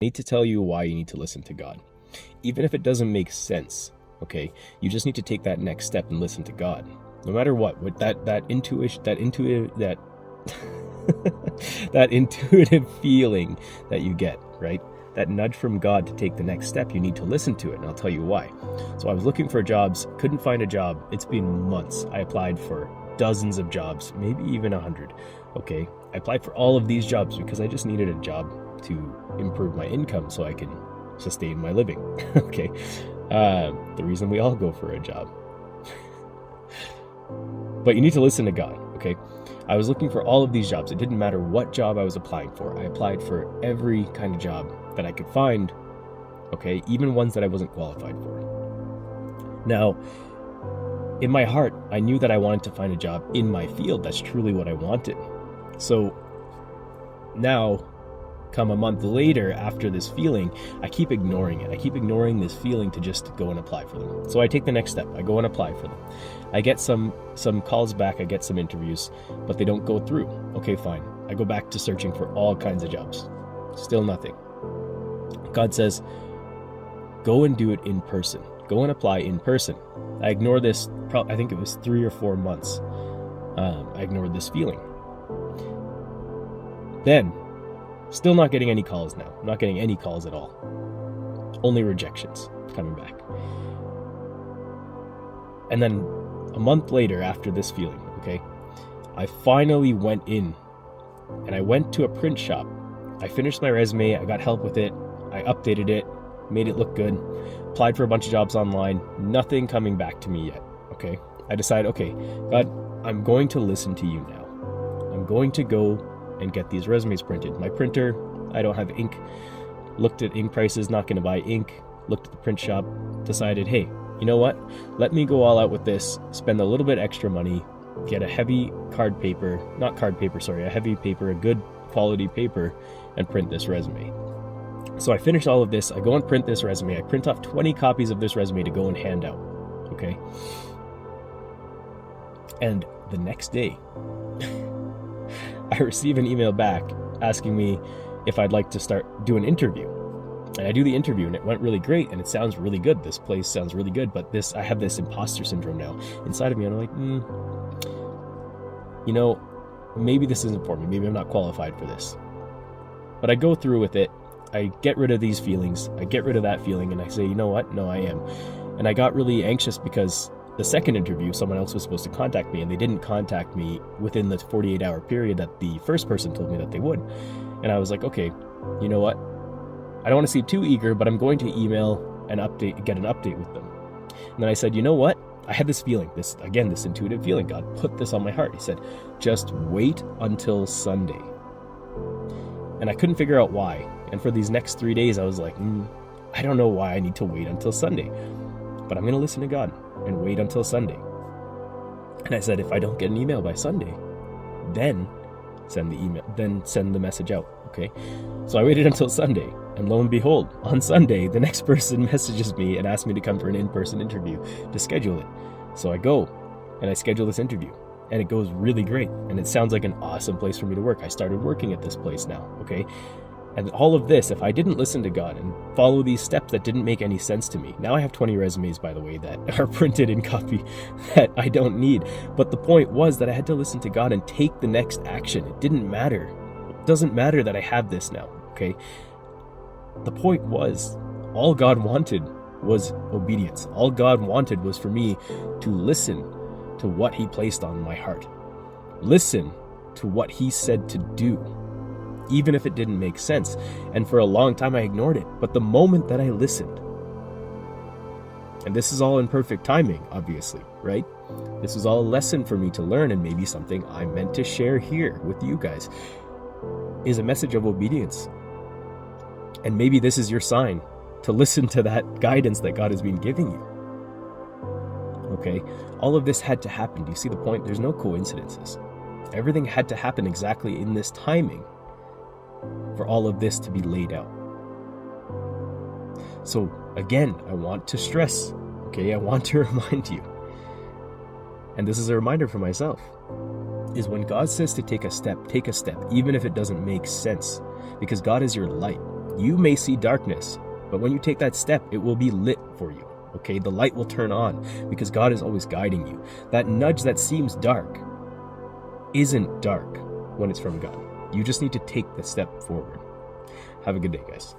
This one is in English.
need to tell you why you need to listen to God. Even if it doesn't make sense, okay? You just need to take that next step and listen to God. No matter what that intuition, that intuitive feeling that you get, right? That nudge from God to take the next step, you need to listen to it, and I'll tell you why. So I was looking for jobs, couldn't find a job. It's been months. I applied for dozens of jobs, maybe even 100, okay? I applied for all of these jobs because I just needed a job to improve my income so I can sustain my living, okay? The reason we all go for a job. But you need to listen to God, okay? I was looking for all of these jobs. It didn't matter what job I was applying for. I applied for every kind of job that I could find, okay? Even ones that I wasn't qualified for. Now, in my heart, I knew that I wanted to find a job in my field. That's truly what I wanted. So now, come a month later after this feeling, I keep ignoring it. I keep ignoring this feeling to just go and apply for them. So I take the next step. I go and apply for them. I get some calls back. I get some interviews, but they don't go through. Okay, fine. I go back to searching for all kinds of jobs. Still nothing. God says, go and do it in person. Go and apply in person. I ignore this. I think it was 3 or 4 months. I ignored this feeling. Then, still not getting any calls now. I'm not getting any calls at all. Only rejections coming back. And then a month later after this feeling, okay, I finally went in and I went to a print shop. I finished my resume. I got help with it. I updated it, made it look good, applied for a bunch of jobs online. Nothing coming back to me yet, okay? I decided, okay, God, I'm going to listen to you now. I'm going to go and get these resumes printed. My printer, I don't have ink. Looked at ink prices, not going to buy ink. Looked at the print shop, decided, hey, you know what? Let me go all out with this, spend a little bit extra money, get a heavy a heavy paper, a good quality paper, and print this resume. So I finish all of this. I go and print this resume. I print off 20 copies of this resume to go and hand out, okay? And the next day, I receive an email back asking me if I'd like to do an interview. And I do the interview and it went really great and it sounds really good. This place sounds really good, but I have this imposter syndrome now inside of me. And I'm like, you know, maybe this isn't for me. Maybe I'm not qualified for this. But I go through with it. I get rid of these feelings. I get rid of that feeling and I say, you know what? No, I am. And I got really anxious because the second interview, someone else was supposed to contact me and they didn't contact me within the 48-hour period that the first person told me that they would. And I was like, okay, you know what? I don't want to seem too eager, but I'm going to email and get an update with them. And then I said, you know what? I had this feeling, this intuitive feeling. God put this on my heart. He said, just wait until Sunday. And I couldn't figure out why. And for these next 3 days, I was like, I don't know why I need to wait until Sunday, but I'm going to listen to God and wait until Sunday. And I said, if I don't get an email by Sunday, then send the message out. Okay. So I waited until Sunday, and lo and behold, on Sunday, the next person messages me and asks me to come for an in-person interview to schedule it. So I go and I schedule this interview and it goes really great. And it sounds like an awesome place for me to work. I started working at this place now. Okay. And all of this, if I didn't listen to God and follow these steps that didn't make any sense to me, now I have 20 resumes, by the way, that are printed in copy that I don't need. But the point was that I had to listen to God and take the next action. It didn't matter. It doesn't matter that I have this now, okay? The point was, all God wanted was obedience. All God wanted was for me to listen to what He placed on my heart. Listen to what He said to do, even if it didn't make sense. And for a long time I ignored it. But the moment that I listened, and this is all in perfect timing, obviously, right? This was all a lesson for me to learn, and maybe something I meant to share here with you guys, is a message of obedience. And maybe this is your sign to listen to that guidance that God has been giving you. Okay? All of this had to happen. Do you see the point? There's no coincidences. Everything had to happen exactly in this timing for all of this to be laid out. So again, I want to stress, okay, I want to remind you, and this is a reminder for myself, is when God says to take a step, even if it doesn't make sense, because God is your light. You may see darkness, but when you take that step, it will be lit for you. Okay, the light will turn on because God is always guiding you. That nudge that seems dark isn't dark when it's from God. You just need to take the step forward. Have a good day, guys.